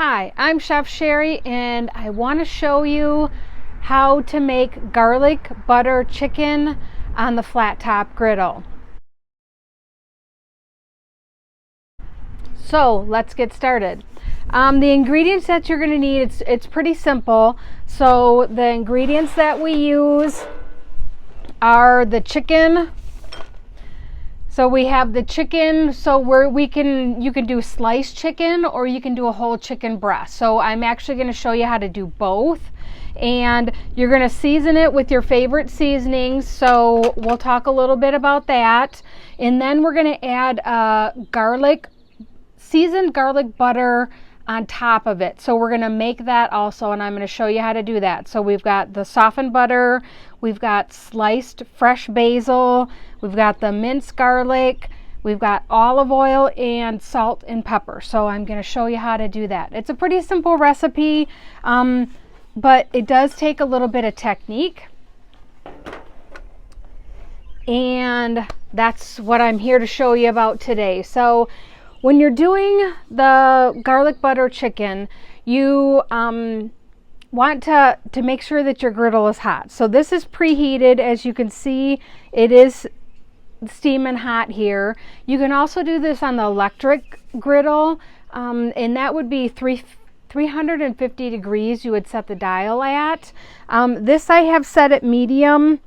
Hi, I'm Chef Sherry and I want to show you how to make garlic butter chicken on the flat top griddle. So let's get started. The ingredients that you're going to need, it's pretty simple. So the ingredients that we use are the chicken. So we have the chicken, so you can do sliced chicken or you can do a whole chicken breast. So I'm actually going to show you how to do both. And you're going to season it with your favorite seasonings. So we'll talk a little bit about that. And then we're going to add seasoned garlic butter on top of it. So we're going to make that also, and I'm going to show you how to do that. So we've got the softened butter, we've got sliced fresh basil, we've got the minced garlic, we've got olive oil and salt and pepper. So I'm going to show you how to do that. It's a pretty simple recipe, but it does take a little bit of technique. And that's what I'm here to show you about today. So when you're doing the garlic butter chicken, you want to make sure that your griddle is hot. So this is preheated. As you can see, it is steaming hot here. You can also do this on the electric griddle, and that would be 350 degrees you would set the dial at. This I have set at medium,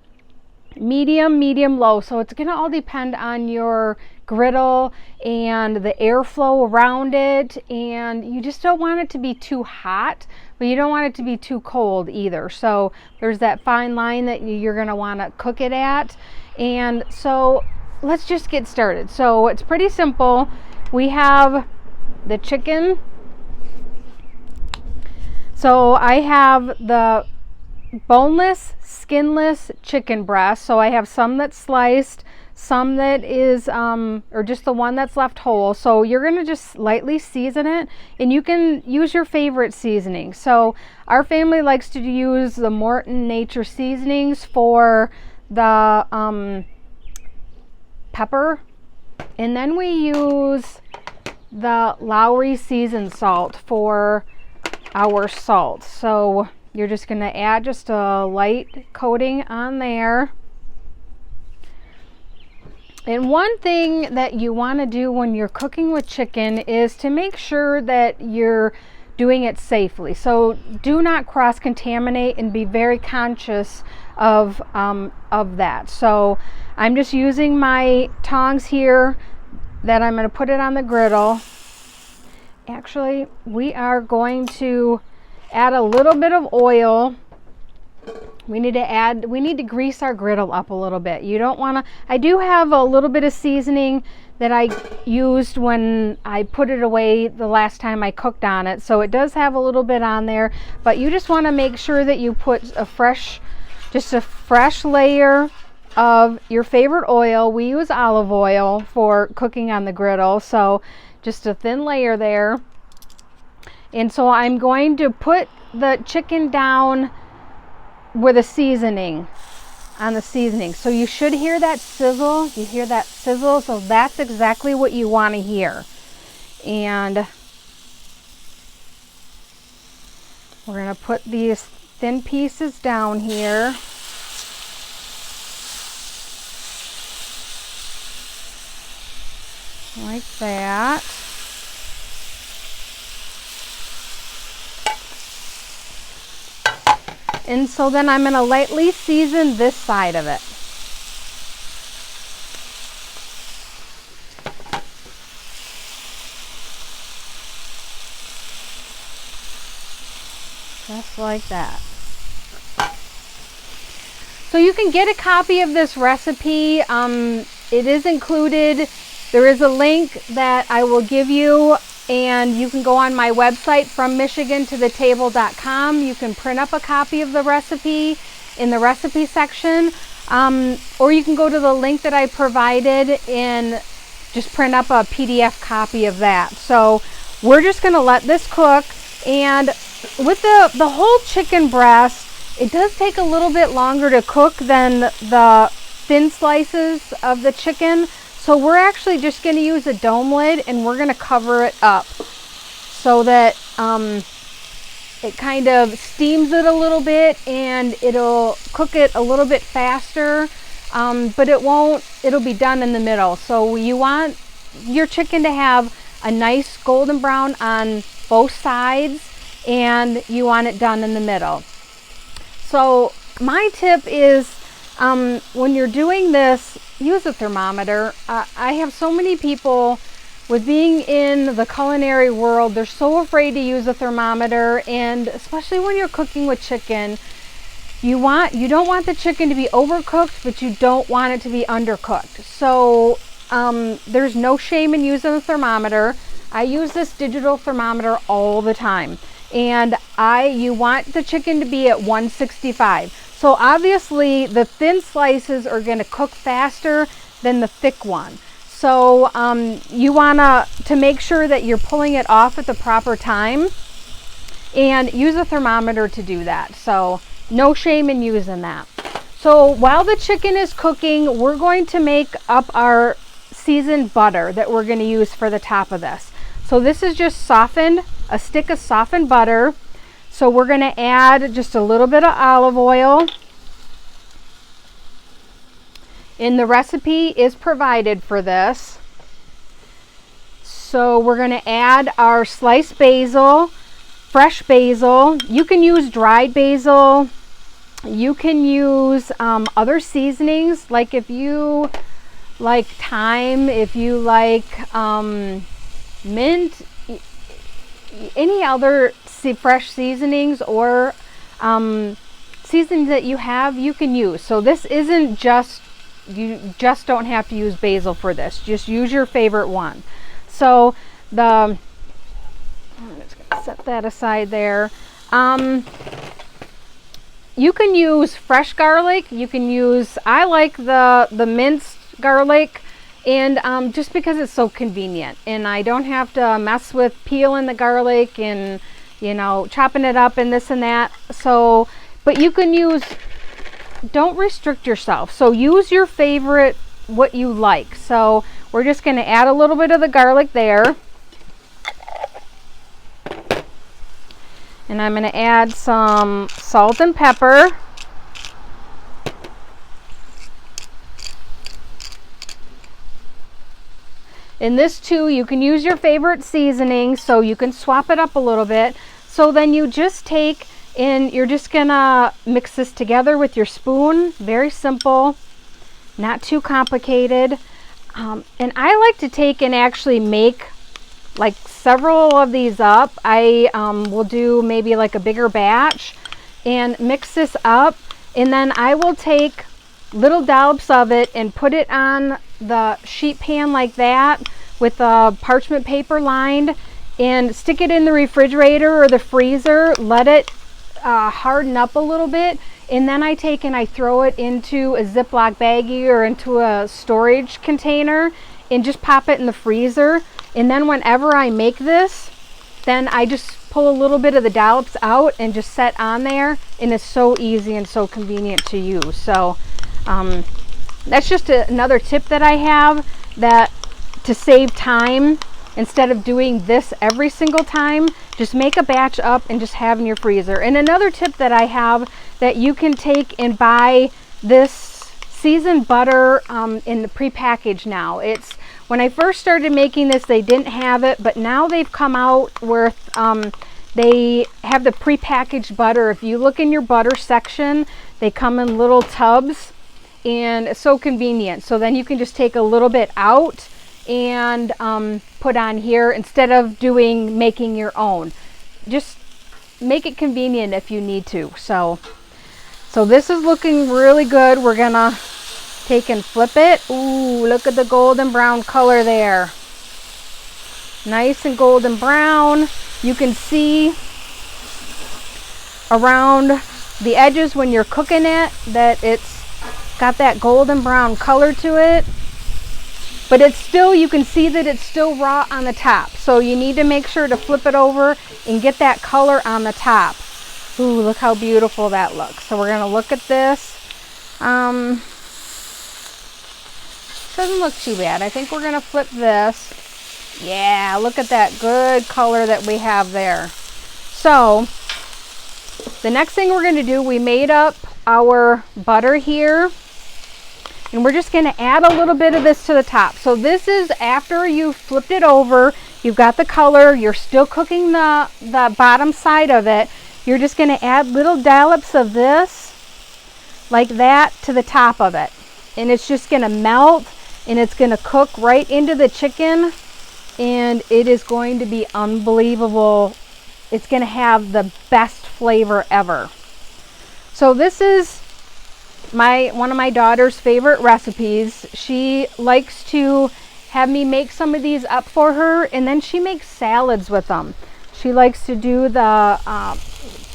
low. So it's going to all depend on your griddle and the airflow around it, and you just don't want it to be too hot, but you don't want it to be too cold either. So there's that fine line that you're going to want to cook it at. And so let's just get started. So it's pretty simple. We have the chicken. So I have the boneless, skinless chicken breast. So I have some that's sliced, some that is or just the one that's left whole. So you're going to just lightly season it, and you can use your favorite seasoning. So our family likes to use the Morton Nature seasonings for the pepper, and then we use the Lowry seasoned salt for our salt. So you're just going to add just a light coating on there. And one thing that you want to do when you're cooking with chicken is to make sure that you're doing it safely. So do not cross-contaminate and be very conscious of that. So I'm just using my tongs here that I'm going to put it on the griddle. Actually, we are going to add a little bit of oil. We need to grease our griddle up a little bit. You don't want to, I do have a little bit of seasoning that I used when I put it away the last time I cooked on it. So it does have a little bit on there, but you just want to make sure that you put just a fresh layer of your favorite oil. We use olive oil for cooking on the griddle. So just a thin layer there. And so I'm going to put the chicken down with a seasoning on the seasoning. So you should hear that sizzle. You hear that sizzle? So that's exactly what you want to hear. And we're going to put these thin pieces down here. Like that. And so then I'm going to lightly season this side of it. Just like that. So you can get a copy of this recipe. It is included. There is a link that I will give you, and you can go on my website, FromMichiganToTheTable.com. You can print up a copy of the recipe in the recipe section, or you can go to the link that I provided and just print up a PDF copy of that. So we're just going to let this cook, and with the whole chicken breast, it does take a little bit longer to cook than the thin slices of the chicken. So we're actually just going to use a dome lid, and we're going to cover it up. so that it kind of steams it a little bit and it'll cook it a little bit faster, but it'll be done in the middle. So you want your chicken to have a nice golden brown on both sides, and you want it done in the middle. So my tip is, when you're doing this, use a thermometer. I have so many people, with being in the culinary world, they're so afraid to use a thermometer, and especially when you're cooking with chicken, you don't want the chicken to be overcooked, but you don't want it to be undercooked. So there's no shame in using a thermometer. I use this digital thermometer all the time, and you want the chicken to be at 165. So obviously the thin slices are going to cook faster than the thick one. So you want to make sure that you're pulling it off at the proper time, and use a thermometer to do that. So no shame in using that. So while the chicken is cooking, we're going to make up our seasoned butter that we're going to use for the top of this. So this is just a stick of softened butter. So we're going to add just a little bit of olive oil. And the recipe is provided for this. So we're going to add our sliced basil, fresh basil. You can use dried basil. You can use other seasonings, like if you like thyme, if you like mint, any other fresh seasonings or seasonings that you have, you can use. So this isn't just, you just don't have to use basil for this. Just use your favorite one. So I'm just gonna set that aside there. You can use fresh garlic. You can use, I like the minced garlic, and just because it's so convenient, and I don't have to mess with peeling the garlic and, you know, chopping it up and this and that. So, but you can use, don't restrict yourself. So use your favorite, what you like. So we're just going to add a little bit of the garlic there. And I'm going to add some salt and pepper. In this too, you can use your favorite seasoning, so you can swap it up a little bit. So then you just take, and you're just gonna mix this together with your spoon. Very simple, not too complicated. And I like to take and actually make like several of these up. I will do maybe like a bigger batch and mix this up, and then I will take little dollops of it and put it on the sheet pan like that with a parchment paper lined, and stick it in the refrigerator or the freezer. Let it harden up a little bit, and then I take and I throw it into a Ziploc baggie or into a storage container and just pop it in the freezer. And then whenever I make this, then I just pull a little bit of the dollops out and just set on there, and it's so easy and so convenient to use. So that's just another tip that I have, that to save time, instead of doing this every single time, just make a batch up and just have in your freezer. And another tip that I have, that you can take and buy this seasoned butter in the prepackaged now. It's, when I first started making this, they didn't have it, but now they've come out with they have the prepackaged butter. If you look in your butter section, they come in little tubs, and it's so convenient. So then you can just take a little bit out and put on here, instead of making your own. Just make it convenient if you need to. So this is looking really good. We're gonna take and flip it. Ooh, look at the golden brown color there. Nice and golden brown. You can see around the edges when you're cooking it that it's got that golden brown color to it, but it's still, you can see that it's still raw on the top. So you need to make sure to flip it over and get that color on the top. Ooh, look how beautiful that looks. So we're gonna look at this. Doesn't look too bad. I think we're gonna flip this. Yeah, look at that good color that we have there. So the next thing we're going to do, we made up our butter here, and we're just going to add a little bit of this to the top. So this is after you flipped it over, you've got the color, you're still cooking the bottom side of it. You're just going to add little dollops of this like that to the top of it, and it's just going to melt, and it's going to cook right into the chicken, and it is going to be unbelievable. It's going to have the best flavor ever. So this is one of my daughter's favorite recipes. She likes to have me make some of these up for her, and then she makes salads with them. She likes to do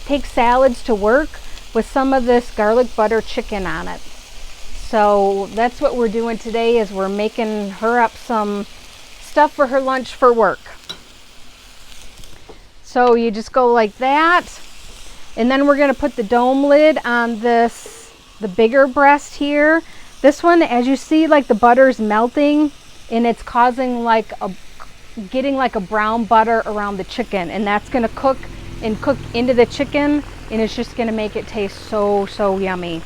take salads to work with some of this garlic butter chicken on it. So that's what we're doing today, is we're making her up some stuff for her lunch for work. So you just go like that, and then we're going to put the dome lid on this, the bigger breast here. This one, as you see, like the butter's melting, and it's causing getting like a brown butter around the chicken, and that's going to cook into the chicken, and it's just going to make it taste so yummy.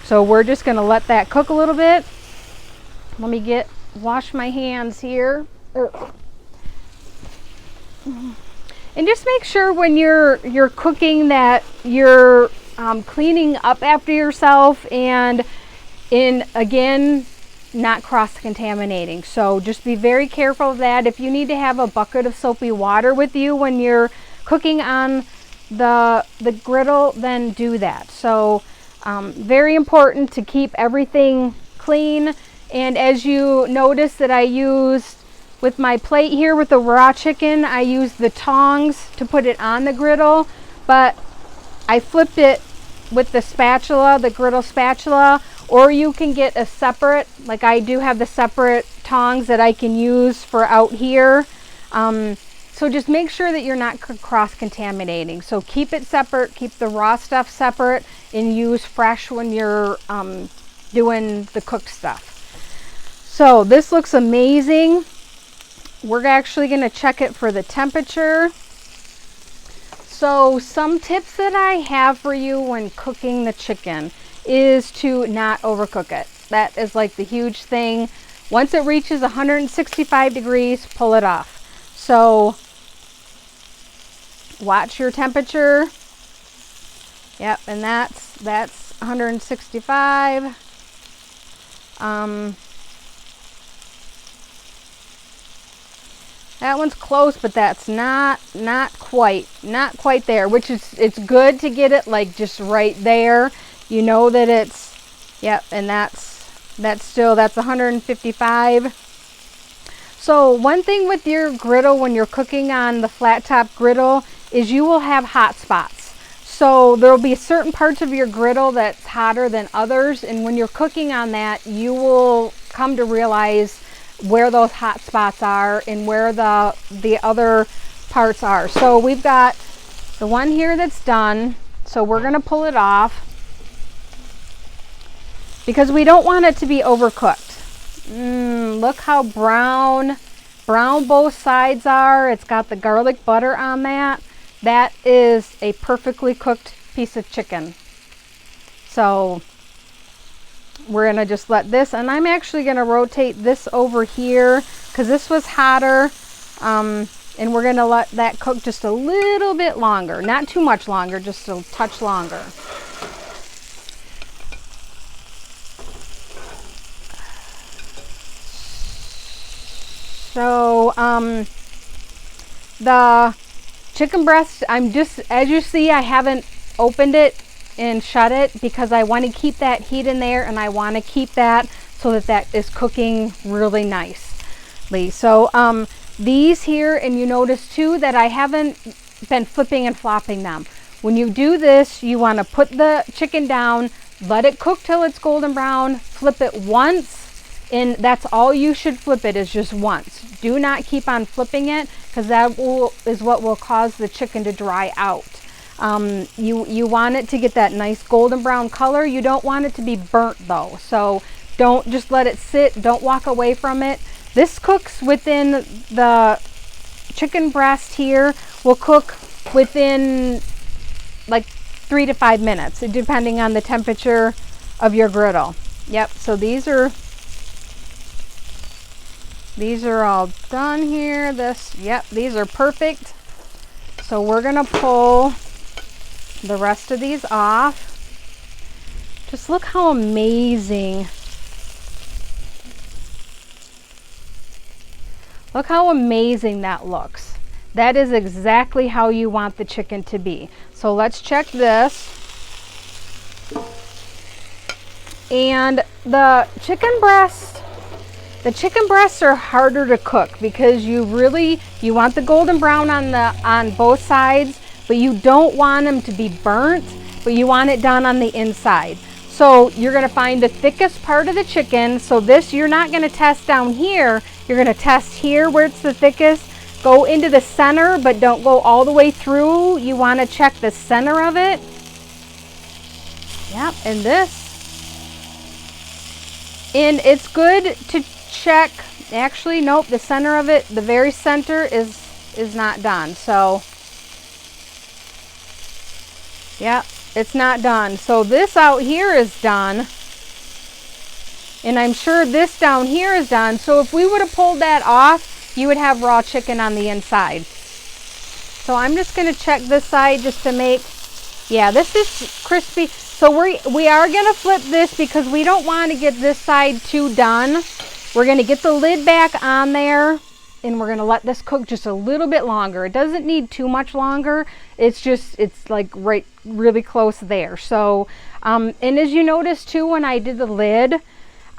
So we're just going to let that cook a little bit. Let me wash my hands here. And just make sure when you're cooking that you're cleaning up after yourself, and again, not cross-contaminating. So just be very careful of that. If you need to have a bucket of soapy water with you when you're cooking on the griddle, then do that. So very important to keep everything clean. And as you notice that I used with my plate here with the raw chicken, I used the tongs to put it on the griddle, but I flipped it with the spatula, the griddle spatula, or you can get a separate, like I do have the separate tongs that I can use for out here. So just make sure that you're not cross-contaminating. So keep it separate, keep the raw stuff separate, and use fresh when you're doing the cooked stuff. So this looks amazing. We're actually going to check it for the temperature. So some tips that I have for you when cooking the chicken is to not overcook it. That is like the huge thing. Once it reaches 165 degrees, pull it off. So watch your temperature. Yep, and that's 165. That one's close, but that's not quite there, which is, it's good to get it like just right there. You know that it's, yep, and that's 155. So one thing with your griddle when you're cooking on the flat top griddle is you will have hot spots. So there will be certain parts of your griddle that's hotter than others, and when you're cooking on that, you will come to realize where those hot spots are and where the other parts are. So we've got the one here that's done, so we're going to pull it off because we don't want it to be overcooked. Look how brown both sides are. It's got the garlic butter on that. That is a perfectly cooked piece of chicken. So we're going to just let this, and I'm actually going to rotate this over here because this was hotter, and we're going to let that cook just a little bit longer. Not too much longer, just a touch longer. So the chicken breast, I'm just, as you see, I haven't opened it and shut it because I want to keep that heat in there, and I want to keep that so that is cooking really nicely. So these here, and you notice too that I haven't been flipping and flopping them. When you do this, you want to put the chicken down, let it cook till it's golden brown, flip it once, and that's all you should flip it, is just once. Do not keep on flipping it because that is what will cause the chicken to dry out. You want it to get that nice golden brown color. You don't want it to be burnt though. So don't just let it sit. Don't walk away from it. This cooks within the chicken breast here, will cook within like 3 to 5 minutes, depending on the temperature of your griddle. Yep, so these are all done here. Yep, these are perfect. So we're gonna pull the rest of these off. Just look how amazing. Look how amazing that looks. That is exactly how you want the chicken to be. So let's check this. And the chicken breasts are harder to cook because you want the golden brown on both sides, but you don't want them to be burnt, but you want it done on the inside. So you're gonna find the thickest part of the chicken. So this, you're not gonna test down here, you're gonna test here where it's the thickest. Go into the center, but don't go all the way through. You wanna check the center of it. Yep, and this. And it's good to check, actually, nope, the center of it, the very center is not done. So, yeah, it's not done. So this out here is done. And I'm sure this down here is done. So if we would have pulled that off, you would have raw chicken on the inside. So I'm just gonna check this side just to make, yeah, this is crispy. So we are gonna flip this because we don't want to get this side too done. We're gonna get the lid back on there and we're gonna let this cook just a little bit longer. It doesn't need too much longer. It's like right really close there. So, and as you notice too, when I did the lid,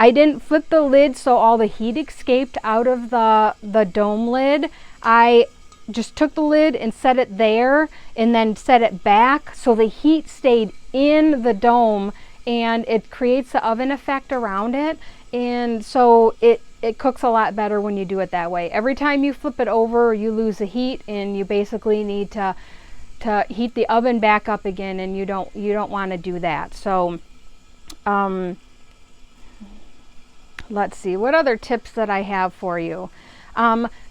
I didn't flip the lid so all the heat escaped out of the dome lid. I just took the lid and set it there and then set it back so the heat stayed in the dome and it creates the oven effect around it, and so it cooks a lot better when you do it that way. Every time you flip it over, you lose the heat and you basically need to heat the oven back up again, and you don't want to do that. So let's see what other tips that I have for you.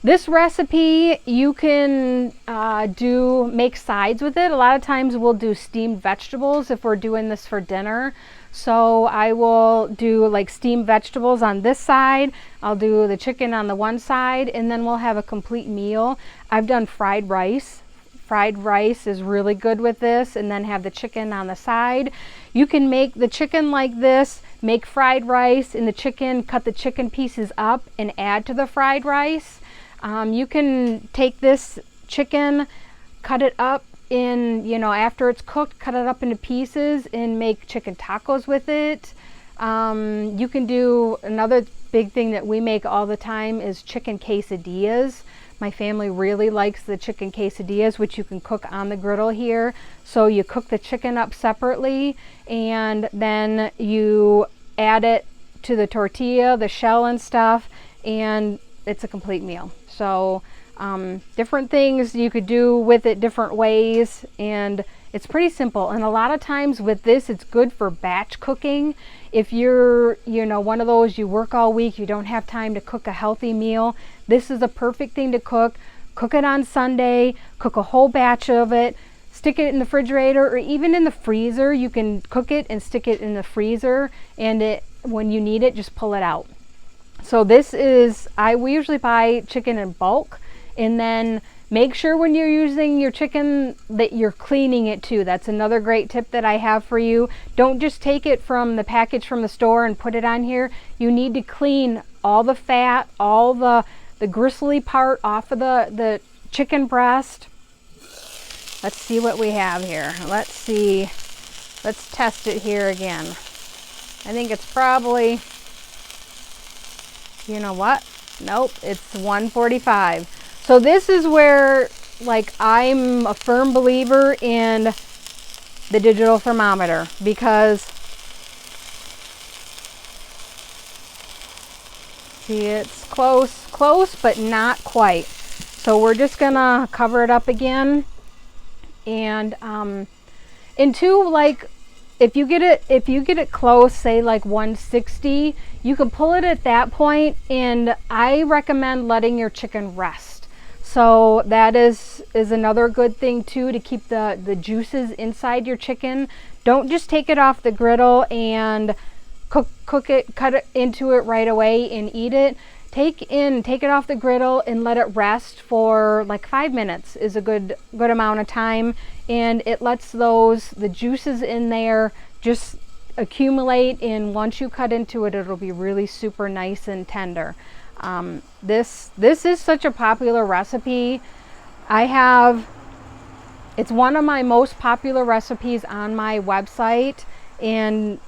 This recipe, you can make sides with it. A lot of times we'll do steamed vegetables if we're doing this for dinner. So I will do like steamed vegetables on this side. I'll do the chicken on the one side, and then we'll have a complete meal. I've done fried rice. Fried rice is really good with this, and then have the chicken on the side. You can make the chicken like this, make fried rice in the chicken, cut the chicken pieces up and add to the fried rice. You can take this chicken, cut it up in, after it's cooked, cut it up into pieces and make chicken tacos with it. You can do, another big thing that we make all the time is chicken quesadillas. My family really likes the chicken quesadillas, which you can cook on the griddle here. So you cook the chicken up separately, and then you add it to the tortilla, the shell and stuff, and it's a complete meal. So different things you could do with it different ways, and it's pretty simple. And a lot of times with this, it's good for batch cooking. If you're, one of those, you work all week, you don't have time to cook a healthy meal, this is a perfect thing to cook. Cook it on Sunday, cook a whole batch of it, stick it in the refrigerator or even in the freezer. You can cook it and stick it in the freezer, and when you need it, just pull it out. So this is, we usually buy chicken in bulk, and then make sure when you're using your chicken that you're cleaning it too. That's another great tip that I have for you. Don't just take it from the package from the store and put it on here. You need to clean all the fat, all the gristly part off of the chicken breast. Let's see what we have here. Let's see. Let's test it here again. I think it's probably, you know what? Nope, it's 145. So this is where, like, I'm a firm believer in the digital thermometer, because see, it's close, but not quite. So we're just gonna cover it up again. And like, if you get it close, say like 160, you can pull it at that point, and I recommend letting your chicken rest. So that is another good thing too, to keep the juices inside your chicken. Don't just take it off the griddle and cook it, cut it into it right away and eat it. Take it off the griddle and let it rest for like 5 minutes is a good amount of time, and it lets the juices in there just accumulate, and once you cut into it, it'll be really super nice and tender. This is such a popular recipe. It's one of my most popular recipes on my website, and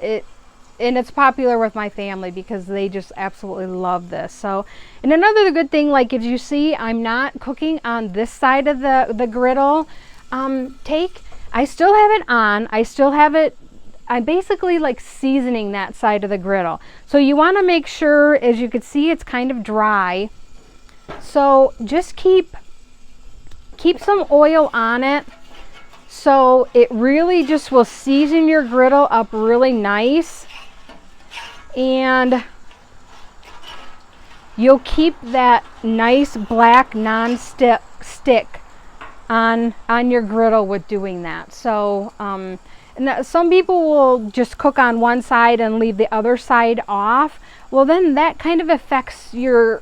it's popular with my family because they just absolutely love this. So, and another good thing, like if you see, I'm not cooking on this side of the griddle. I still have it on. I'm basically like seasoning that side of the griddle. So you want to make sure, as you can see, it's kind of dry. So just keep some oil on it. So it really just will season your griddle up really nice. And you'll keep that nice black non-stick on your griddle with doing that. So and some people will just cook on one side and leave the other side off. Well, then that kind of affects the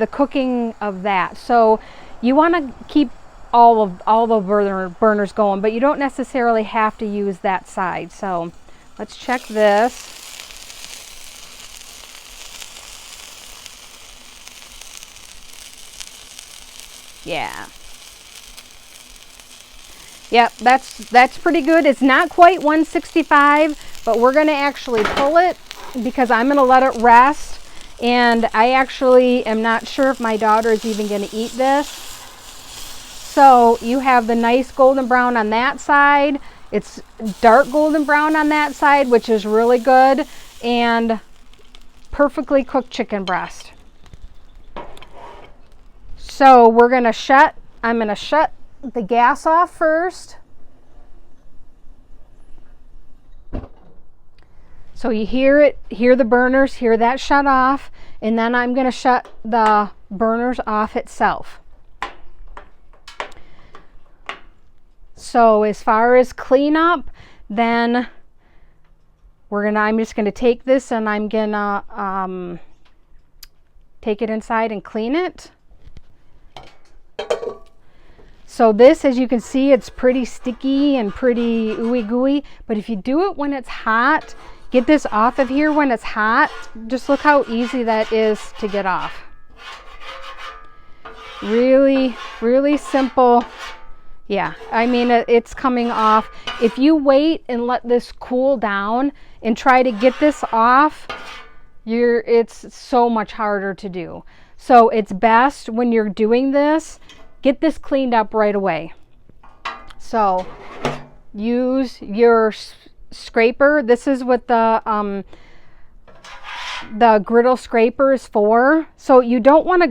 cooking of that. So you want to keep all the burners going, but you don't necessarily have to use that side. So let's check this. Yeah. Yep, that's pretty good. It's not quite 165, but we're going to actually pull it because I'm going to let it rest. And I actually am not sure if my daughter is even going to eat this. So you have the nice golden brown on that side. It's dark golden brown on that side, which is really good, and perfectly cooked chicken breast. So I'm going to shut the gas off first. So you hear the burners, hear that shut off, and then I'm going to shut the burners off itself. So as far as cleanup, then I'm just going to take this and I'm going to take it inside and clean it. So this, as you can see, it's pretty sticky and pretty ooey gooey, but if you do it when it's hot, get this off of here when it's hot, just look how easy that is to get off. Really, really simple. Yeah, I mean, it's coming off. If you wait and let this cool down and try to get this off, it's so much harder to do. So it's best when you're doing this, get this cleaned up right away. So use your scraper. This is what the griddle scraper is for. So you don't want to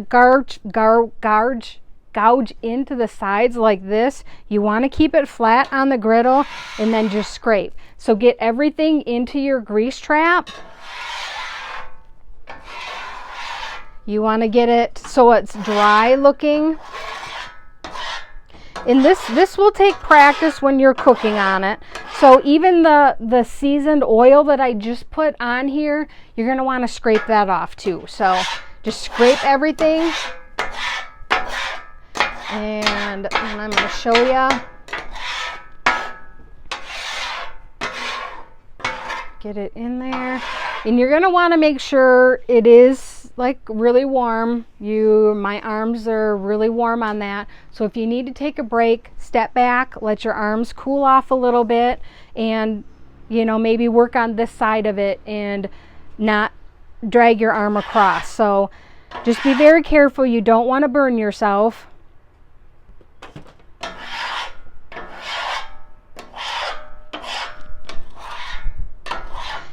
gouge into the sides like this. You want to keep it flat on the griddle and then just scrape. So get everything into your grease trap. You want to get it so it's dry looking. And this will take practice when you're cooking on it. So even the seasoned oil that I just put on here, you're going to want to scrape that off too. So just scrape everything. And I'm going to show you. Get it in there. And you're going to want to make sure it is like really warm. My arms are really warm on that. So if you need to take a break, step back, let your arms cool off a little bit, and maybe work on this side of it and not drag your arm across. So just be very careful. You don't want to burn yourself.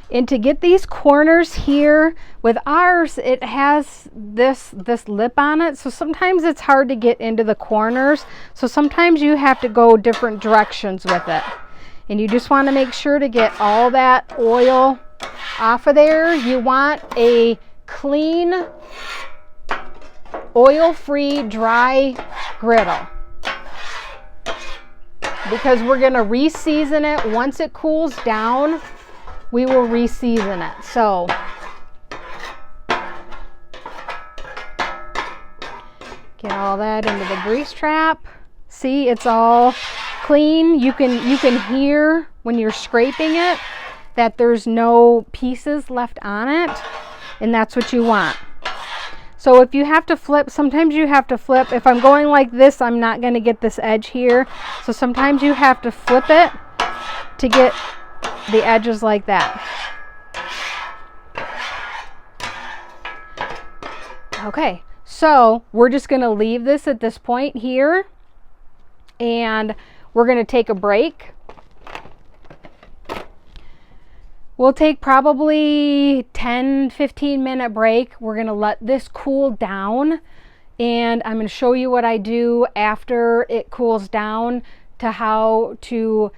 And to get these corners here, with ours, it has this lip on it. So sometimes it's hard to get into the corners. So sometimes you have to go different directions with it. and you just want to make sure to get all that oil off of there. You want a clean, oil-free, dry griddle, because we're going to re-season it. Once it cools down, we will re-season it. So get all that into the grease trap. See, it's all clean. You can hear when you're scraping it that there's no pieces left on it, and that's what you want. So if you have to flip, sometimes you have to flip. If I'm going like this, I'm not going to get this edge here. So sometimes you have to flip it to get the edges like that. Okay, so we're just going to leave this at this point here, and we're going to take a break. We'll take probably 10-15 minute break. We're going to let this cool down, and I'm going to show you what I do after it cools down to how to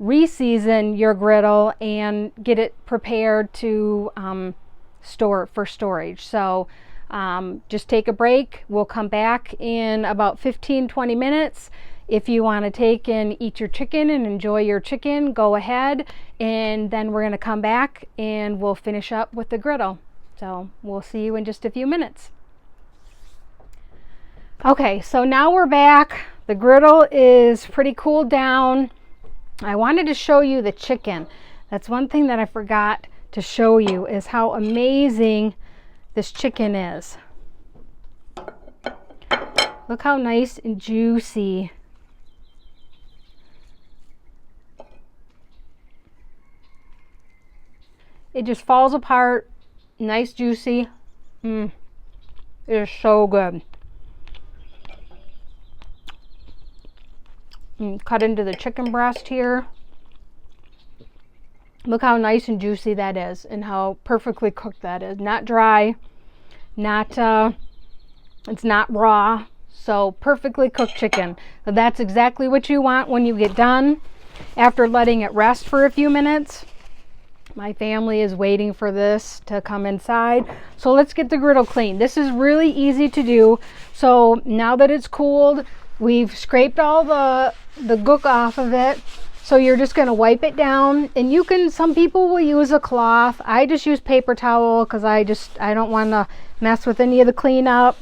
re-season your griddle and get it prepared to store for storage. So just take a break. We'll come back in about 15-20 minutes. If you want to take and eat your chicken and enjoy your chicken, go ahead, and then we're going to come back and we'll finish up with the griddle. So we'll see you in just a few minutes. Okay, so now we're back. The griddle is pretty cooled down. I wanted to show you the chicken. That's one thing that I forgot to show you, is how amazing this chicken is. Look how nice and juicy. It just falls apart, nice, juicy. It is so good. Cut into the chicken breast here. Look how nice and juicy that is, and how perfectly cooked that is. Not dry, it's not raw, so perfectly cooked chicken. So that's exactly what you want when you get done after letting it rest for a few minutes. My family is waiting for this to come inside. So let's get the griddle clean. This is really easy to do. So now that it's cooled, we've scraped all the gook off of it. So you're just going to wipe it down, and you can, some people will use a cloth. I just use paper towel because I don't want to mess with any of the cleanup.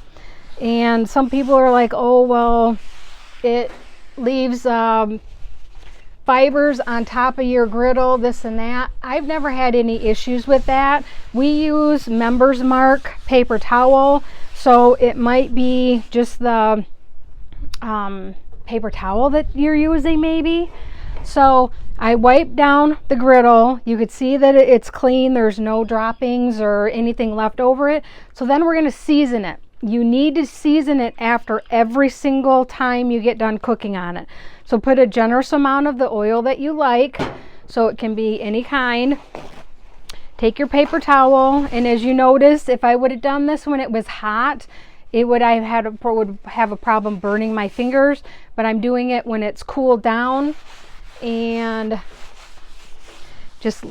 And some people are like, oh, well, it leaves fibers on top of your griddle, this and that. I've never had any issues with that. We use Members Mark paper towel, so it might be just the paper towel that you're using maybe. So I wiped down the griddle. You could see that it's clean. There's no droppings or anything left over it. So then we're going to season it. You need to season it after every single time you get done cooking on it. So put a generous amount of the oil that you like, so it can be any kind. Take your paper towel, and as you notice, if I would have done this when it was hot, it would have a problem burning my fingers, but I'm doing it when it's cooled down, and just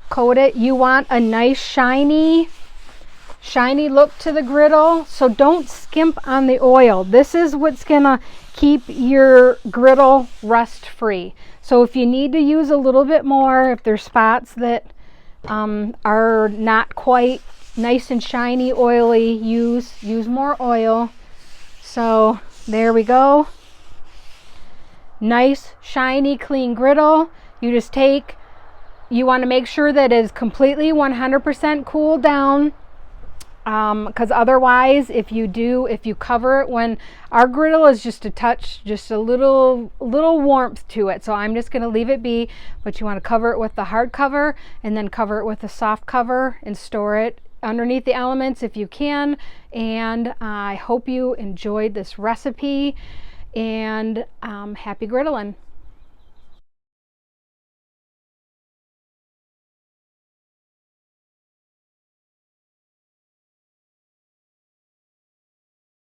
coat it. You want a nice shiny look to the griddle, so don't skimp on the oil. This is what's gonna keep your griddle rust free. So if you need to use a little bit more, if there's spots that are not quite nice and shiny, oily, use more oil. So there we go. Nice, shiny, clean griddle. You just you want to make sure that it is completely 100% cooled down. Because otherwise, if you cover it, when our griddle is just a little warmth to it, so I'm just going to leave it be, but you want to cover it with the hard cover and then cover it with a soft cover and store it underneath the elements if you can. And I hope you enjoyed this recipe, and happy griddling.